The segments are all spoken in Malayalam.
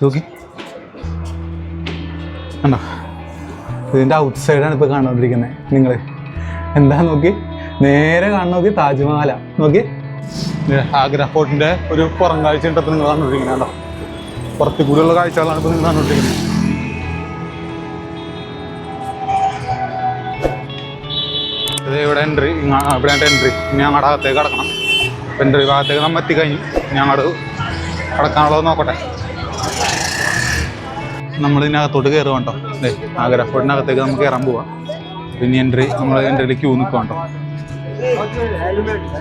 നോക്കി കണ്ടോ, ഇതിൻ്റെ ഔട്ട് സൈഡാണ് ഇപ്പോൾ കാണുകൊണ്ടിരിക്കുന്നത്. നിങ്ങൾ എന്താ നോക്കി, നേരെ കാണുന്ന നോക്കി താജ്മഹല. നോക്കി ആഗ്ര ഫോർട്ടിൻ്റെ ഒരു പുറം കാഴ്ച ഉണ്ടപ്പോൾ നിങ്ങൾ കാണുകൊണ്ടിരിക്കുന്നത്. കണ്ടോ, പുറത്തു കൂടിയുള്ള കാഴ്ചകളാണ് ഇപ്പോൾ നിങ്ങൾ കാണുകൊണ്ടിരിക്കുന്നത്. ഇത് ഇവിടെ എൻട്രി, ഇവിടെ എൻട്രി. ഇനി ഞങ്ങളുടെ അകത്തേക്ക് കടക്കണം. എൻട്രി ഭാഗത്തേക്ക് നമ്മൾ എത്തിക്കഴിഞ്ഞു. ഞങ്ങൾ കടക്കാനുള്ളത് നോക്കട്ടെ. നമ്മൾ ഇതിനകത്തോട്ട് കയറുക കേട്ടോ. അല്ലേ, ആഗ്ര ഫോർട്ടിനകത്തേക്ക് നമുക്ക് കയറാൻ പോവാം. പിന്നെ നമ്മൾ എൻട്രിയിൽ ക്യൂ നിൽക്കുക കേട്ടോ.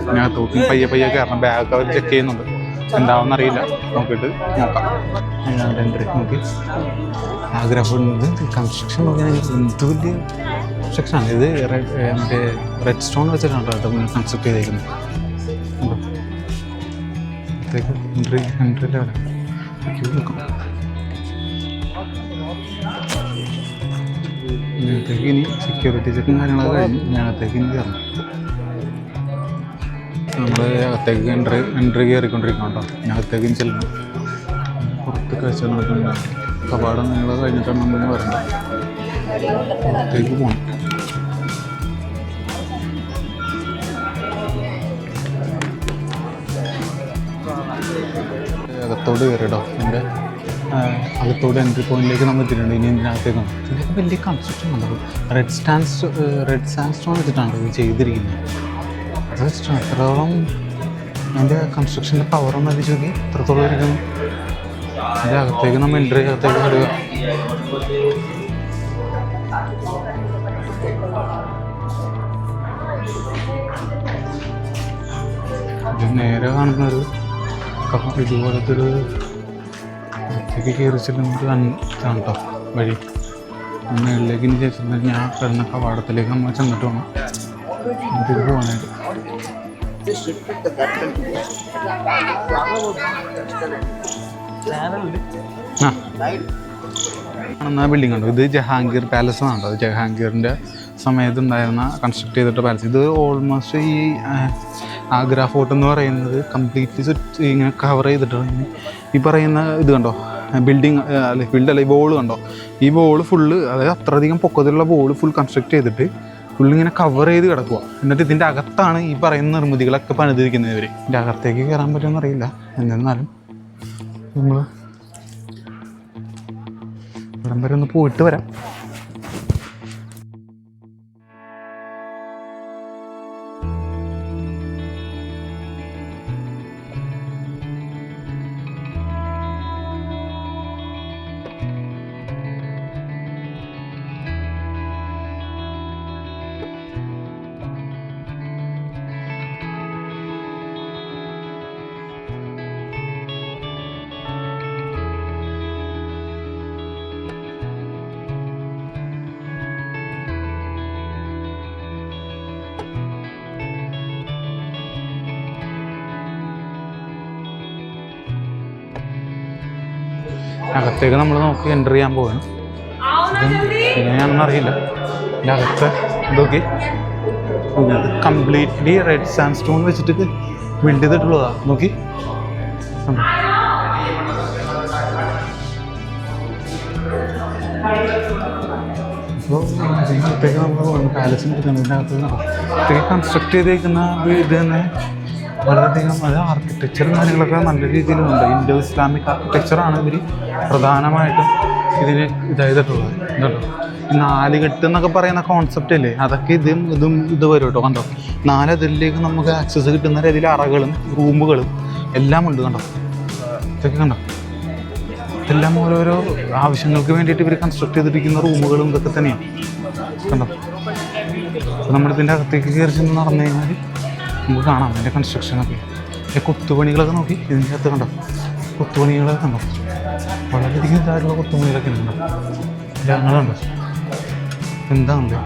ഇതിനകത്തോട്ട് പയ്യെ കയറണം. ബാഗൊക്കെ അവർ ചെക്ക് ചെയ്യുന്നുണ്ട്, എന്താവെന്ന് അറിയില്ല. നോക്കിയിട്ട് നോക്കാം. എൻട്രി നോക്കി ആഗ്ര ഫോർട്ടിന് കൺസ്ട്രക്ഷൻ നോക്കിയാൽ എന്ത് വലിയ കൺസ്ട്രക്ഷനാണ് ഇത്. മറ്റേ റെഡ് സ്റ്റോൺ വെച്ചിട്ടാണ് അത് കൺസ്ട്രക്ട് ചെയ്തേക്കുന്നത്. എൻട്രി ലെവൽ ക്യൂ നിൽക്കും. ഇതിനകത്തേക്ക് ഇനി സെക്യൂരിറ്റി ചെക്കും കാര്യങ്ങളൊക്കെ കഴിഞ്ഞ് ഇതിനകത്തേക്ക് ഇനി കയറണം. നമ്മൾ അകത്തേക്ക് എൻട്രി കയറിക്കൊണ്ടിരിക്കണം കേട്ടോ. ഇതിനകത്തേക്ക് ഇനി ചെല്ലണം. പുറത്ത് കാഴ്ച നടക്കുന്നുണ്ട്. കവാടം നിങ്ങൾ കഴിഞ്ഞിട്ടാണ് നമ്മൾ വരേണ്ടത്. അകത്തേക്ക് പോകണം. അകത്തോട് കയറിട്ടോ. എൻ്റെ അകത്തോട് എൻട്രി പോയിന്റിലേക്ക് നമ്മൾ എത്തിയിട്ടുണ്ട്. ഇനി ഇതിനകത്തേക്ക് ഇതിനൊക്കെ വലിയ കൺസ്ട്രക്ഷൻ ഉണ്ടാവും. റെഡ് സാൻഡ്സ്റ്റോൺ വെച്ചിട്ടാണ് ഇത് ചെയ്തിരിക്കുന്നത്. അത് വെച്ചിട്ടാണ് എത്രത്തോളം അതിൻ്റെ കൺസ്ട്രക്ഷൻ്റെ പവറൊന്നും അതിച്ച് നോക്കി എത്രത്തോളം ഇരിക്കുന്നു. അതിൻ്റെ അകത്തേക്ക് നമ്മൾ അകത്തേക്ക് കടുക. ഇത് നേരെ കാണുന്നൊരു ഇതുപോലത്തെ ഒരു അകത്തേക്ക് കയറി ചെല്ലുന്നൊരു ഇതാണ് കേട്ടോ വഴി. മേളിലേക്ക് ഇനി ശേഷം ഞാൻ കിടന്ന കവാടത്തിലേക്ക് നമ്മൾ ചെന്നിട്ട് വേണം ഇതിൽ പോകാനായിട്ട്. കാണുന്ന ബിൽഡിംഗ് ഉണ്ടോ, ഇത് ജഹാംഗീർ പാലസ് എന്നാണ്. അത് ജഹാംഗീറിൻ്റെ സമയത്ത് ഉണ്ടായിരുന്ന കൺസ്ട്രക്ട് ചെയ്തിട്ട പാലസ്. ഇത് ഓൾമോസ്റ്റ് ഈ ആഗ്ര ഫോർട്ട് എന്ന് പറയുന്നത് കംപ്ലീറ്റ്ലി ഇങ്ങനെ കവർ ചെയ്തിട്ടാണ്. ഈ പറയുന്ന ഇത് കണ്ടോ, ബിൽഡല്ല ഈ ബോൾ കണ്ടോ, ഈ ബോൾ ഫുള്ള്, അതായത് അത്രയധികം പൊക്കത്തിലുള്ള ബോൾ ഫുൾ കൺസ്ട്രക്ട് ചെയ്തിട്ട് ഫുള്ളിങ്ങനെ കവർ ചെയ്ത് കിടക്കുക. എന്നിട്ട് ഇതിൻ്റെ അകത്താണ് ഈ പറയുന്ന നിർമ്മിതികളൊക്കെ പണിതിരിക്കുന്നത്. ഇവർ ഇതിൻ്റെ അകത്തേക്ക് കയറാൻ പറ്റുമെന്ന് അറിയില്ല. എന്നിരുന്നാലും നമ്മൾ ഇവിടം വരെ ഒന്ന് പോയിട്ട് വരാം. അകത്തേക്ക് നമ്മൾ നോക്കി എൻ്റർ ചെയ്യാൻ പോവാണ്. എങ്ങനെയാണെന്ന് അറിയില്ല. എൻ്റെ അകത്ത് നോക്കി കംപ്ലീറ്റ്ലി റെഡ് സാൻഡ്സ്റ്റോൺ വെച്ചിട്ട് ബിൽഡ് ചെയ്തിട്ടുള്ളതാണ്. നോക്കി അപ്പോൾ ഇതിനകത്തേക്ക് നമ്മൾ പോകുന്നു. പാലസിന് എടുക്കണം. ഇതിനകത്ത് കൺസ്ട്രക്ട് ചെയ്തേക്കുന്ന ഇത് തന്നെ വളരെയധികം അത് ആർക്കിടെക്ചറും കാര്യങ്ങളൊക്കെ നല്ല രീതിയിലുണ്ട്. ഇൻഡോ ഇസ്ലാമിക് ആർക്കിടെക്ചറാണ് ഇവർ പ്രധാനമായിട്ടും ഇതിന് ഇതായിട്ടുള്ളത്. കേട്ടോ, ഈ നാലുകെട്ട് എന്നൊക്കെ പറയുന്ന കോൺസെപ്റ്റ് അല്ലേ, അതൊക്കെ ഇത് വരും കേട്ടോ. കണ്ടോ, നാലതിലേക്ക് നമുക്ക് ആക്സസ് കിട്ടുന്ന രീതിയിൽ അറകളും റൂമുകളും എല്ലാം ഉണ്ട്. കണ്ടോ, ഇതൊക്കെ കണ്ടോ, ഇതെല്ലാം ഓരോരോ ആവശ്യങ്ങൾക്ക് വേണ്ടിയിട്ട് ഇവർ കൺസ്ട്രക്ട് ചെയ്തിരിക്കുന്ന റൂമുകളും ഇതൊക്കെ തന്നെയാണ്. കണ്ടോ, അപ്പോൾ നമ്മളിതിൻ്റെ അകത്തേക്ക് കയറി ചെന്ന് നടന്നു കഴിഞ്ഞാൽ നമുക്ക് കാണാം അതിൻ്റെ കൺസ്ട്രക്ഷനൊക്കെ. ഈ കൊത്തുപണികളൊക്കെ നോക്കി ഇതിൻ്റെ അകത്ത് കണ്ടോ, കൊത്തുപണികളൊക്കെ കണ്ടോ, വളരെയധികം ഇതായിട്ടുള്ള കൊത്തുപണികളൊക്കെ ഉണ്ടോ. ഞങ്ങളുണ്ടോ എന്താണല്ലേ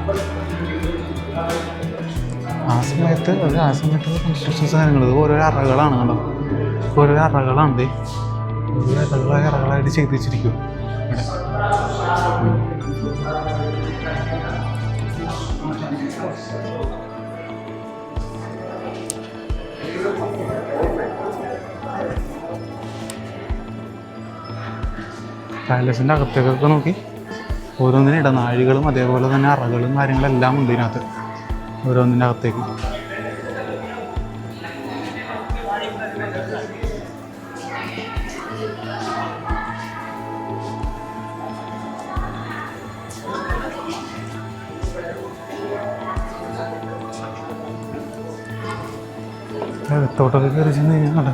ആ സമയത്തുള്ള കൺസ്ട്രക്ഷൻ സാധനങ്ങൾ ഓരോരോ അറകളാണ്. കണ്ടോ, ഓരോരോ അറകളാണ്. ഓരോ അറകളായിട്ട് ചെയ്ത് വെച്ചിരിക്കും ഇവിടെ. പാലസിൻ്റെ അകത്തേക്കൊക്കെ നോക്കി ഓരോന്നിനും ഇടനാഴികളും അതേപോലെ തന്നെ അറകളും കാര്യങ്ങളെല്ലാം ഉണ്ട് ഇതിനകത്ത് ഓരോന്നിൻ്റെ അകത്തേക്ക്. അകത്തോട്ടൊക്കെ കയറി ചെന്ന് കഴിഞ്ഞാൽ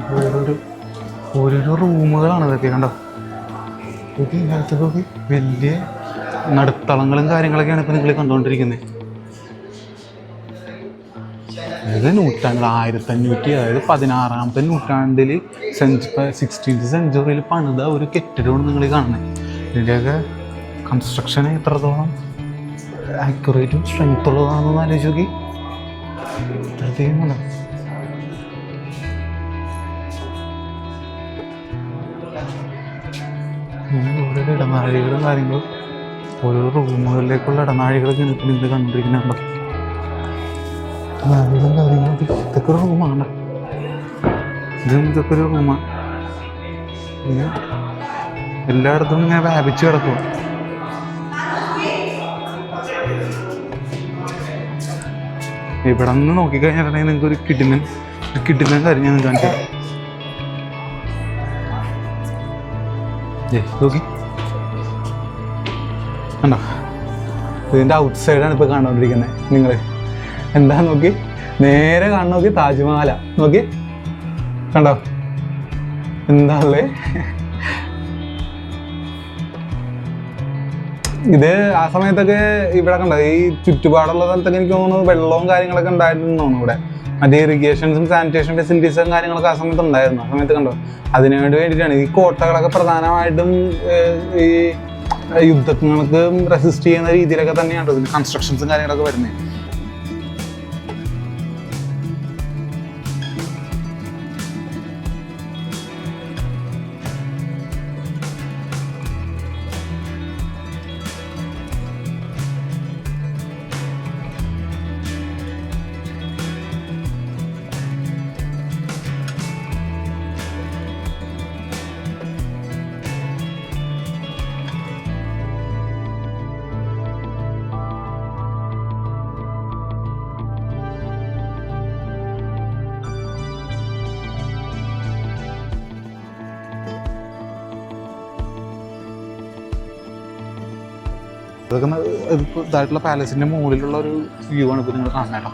ഓരോരോ റൂമുകളാണ് ഇതൊക്കെ. കണ്ടോ ഇതൊക്കെ ഇതിനകത്തൊക്കെ വലിയ നടുത്തളങ്ങളും കാര്യങ്ങളൊക്കെയാണ് ഇപ്പോൾ നിങ്ങൾ കണ്ടുകൊണ്ടിരിക്കുന്നത്. അതായത് നൂറ്റാണ്ടിൽ 1500 അതായത് 16ാമത്തെ നൂറ്റാണ്ടിൽ 16th സെഞ്ച്വറിയിൽ പണിത ഒരു കെട്ടിടമാണ് നിങ്ങൾ കാണുന്നത്. ഇതിൻ്റെയൊക്കെ കൺസ്ട്രക്ഷൻ എത്രത്തോളം ആക്യുറേറ്റും സ്ട്രെങ്ത് ഉള്ളതാണെന്ന് ആലോചിച്ച് നോക്കി. ഇത്രത്തേക്കും നല്ല ഓരോ ഇടനാഴികളും കാര്യങ്ങളും ഓരോ റൂമുകളിലേക്കുള്ള ഇടനാഴികളൊക്കെയാണ് ഇപ്പം നിങ്ങൾ കണ്ടുകൊണ്ടിരിക്കുന്നുണ്ടോ. നാഴികളും കാര്യങ്ങളൊക്കെ ഇതൊക്കെ ഒരു റൂമാണ്. ഇതൊക്കെ ഒരു റൂമാണ്. എല്ലായിടത്തും ഇങ്ങനെ വ്യാപിച്ച് കിടക്കുക. ഇവിടെ നിന്ന് നോക്കിക്കഴിഞ്ഞിട്ടുണ്ടെങ്കിൽ നിങ്ങൾക്ക് ഒരു കിടിലൻ കാര്യം ഞാൻ കാണിച്ചു തരാം. നോക്കി കണ്ടോ, ഇതിൻ്റെ ഔട്ട് സൈഡാണ് ഇപ്പോൾ കണ്ടുകൊണ്ടിരിക്കുന്നത്. നിങ്ങൾ എന്താ നോക്കി, നേരെ കാണുന്ന നോക്കി താജ്മഹല നോക്കി കണ്ടോ എന്താ ഉള്ളത്. ഇത് ആ സമയത്തൊക്കെ ഇവിടെ കണ്ടോ ഈ ചുറ്റുപാടുള്ള സ്ഥലത്തൊക്കെ എനിക്ക് തോന്നുന്നു വെള്ളവും കാര്യങ്ങളൊക്കെ ഉണ്ടായിരുന്നു തോന്നുന്നു. ഇവിടെ മറ്റേ ഇറിഗേഷൻസും സാനിറ്റേഷൻ ഫെസിലിറ്റീസും കാര്യങ്ങളൊക്കെ ആ സമയത്ത് ഉണ്ടായിരുന്നു. ആ സമയത്ത് കണ്ടോ അതിനു വേണ്ടിയിട്ടാണ് ഈ കോട്ടകളൊക്കെ പ്രധാനമായിട്ടും ഈ യുദ്ധങ്ങൾക്ക് റെസിസ്റ്റ് ചെയ്യുന്ന രീതിയിലൊക്കെ തന്നെയാണ് ഇതിന് കൺസ്ട്രക്ഷൻസും കാര്യങ്ങളൊക്കെ വരുന്നത്. അതൊക്കെ ഇതായിട്ടുള്ള പാലസിൻ്റെ മുകളിലുള്ള ഒരു വ്യൂ ആണ് ഇപ്പോൾ നിങ്ങൾ കാണുന്നത്.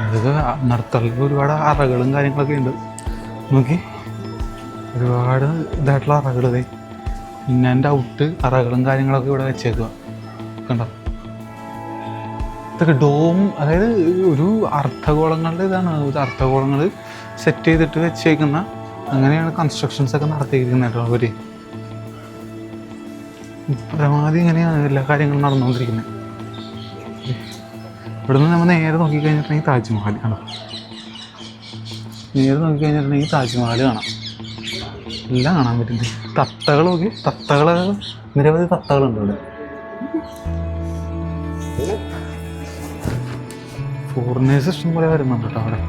ഇതൊക്കെ നടത്തലിൽ ഒരുപാട് അറകളും കാര്യങ്ങളൊക്കെ ഉണ്ട്. നോക്കി ഒരുപാട് ഇതായിട്ടുള്ള അറകൾ. ഇൻ ആൻഡ് ഔട്ട് അറകളും കാര്യങ്ങളൊക്കെ ഇവിടെ വെച്ചേക്കുക കണ്ടോ. ഇതൊക്കെ ഡോം, അതായത് ഒരു അർദ്ധഗോളങ്ങളുടെ ഇതാണ്. അർദ്ധഗോളങ്ങൾ സെറ്റ് ചെയ്തിട്ട് വെച്ചേക്കുന്ന അങ്ങനെയാണ് കൺസ്ട്രക്ഷൻസ് ഒക്കെ നടത്തിയിരിക്കുന്നത് കേട്ടോ. അവർ പരമാവധി ഇങ്ങനെയാണ് എല്ലാ കാര്യങ്ങളും നടന്നുകൊണ്ടിരിക്കുന്നത്. ഇവിടെ നിന്ന് നമ്മൾ നേരെ നോക്കിക്കഴിഞ്ഞിട്ടുണ്ടെങ്കിൽ താജ്മഹൽ കാണാം. നേരെ നോക്കിക്കഴിഞ്ഞിട്ടുണ്ടെങ്കിൽ താജ്മഹൽ കാണാം. എല്ലാം കാണാൻ പറ്റുന്നുണ്ട്. തത്തകൾ നോക്കി, നിരവധി തത്തകളുണ്ട് ഇവിടെ. ഫോറിനേഴ്സ് ഇഷ്ടം പോലെ വരുന്നുണ്ട് കേട്ടോ അവിടെ.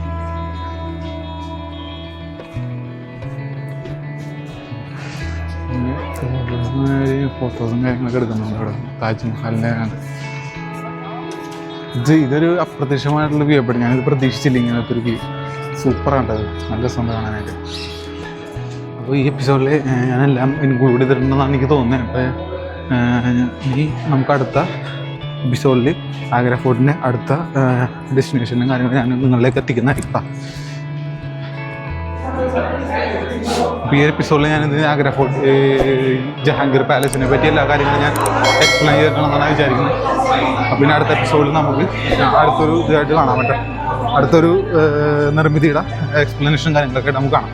ഫോട്ടോസും കാര്യങ്ങളൊക്കെ എടുക്കുന്നുണ്ട് അവിടെ താജ്മഹലിനെ. ഇതൊരു അപ്രത്യക്ഷമായിട്ടുള്ള വ്യൂ എപ്പോഴും ഞാനിത് പ്രതീക്ഷിച്ചില്ല ഇങ്ങനത്തെ ഒരു വ്യൂ. സൂപ്പറാണ്ടത്, നല്ല രസം കാണാനായിട്ട്. അപ്പോൾ ഈ എപ്പിസോഡിൽ ഞാനെല്ലാം ഇൻക്ലൂഡ് ചെയ്തിട്ടുണ്ടെന്നാണ് എനിക്ക് തോന്നുന്നത്. അപ്പോൾ ഈ നമുക്ക് അടുത്ത എപ്പിസോഡിൽ ആഗ്ര ഫോർട്ടിൻ്റെ അടുത്ത ഡെസ്റ്റിനേഷനും കാര്യങ്ങളും ഞാൻ നിങ്ങളിലേക്ക് എത്തിക്കുന്നതായിരിക്കും. അപ്പോൾ ഈ എപ്പിസോഡിൽ ഞാനിത് ആഗ്ര ഫോർട്ട്, ജഹാംഗീർ പാലസിനെ പറ്റി എല്ലാ കാര്യങ്ങളും ഞാൻ എക്സ്പ്ലെയിൻ ചെയ്തിട്ടുണ്ടെന്നാണ് വിചാരിക്കുന്നത്. അപ്പോൾ പിന്നെ അടുത്ത എപ്പിസോഡിൽ നമുക്ക് അടുത്തൊരു ഇതായിട്ട് കാണാൻ പറ്റും. അടുത്തൊരു നിർമ്മിതിയുടെ എക്സ്പ്ലനേഷൻ കാര്യങ്ങളൊക്കെ നമുക്ക് കാണാം.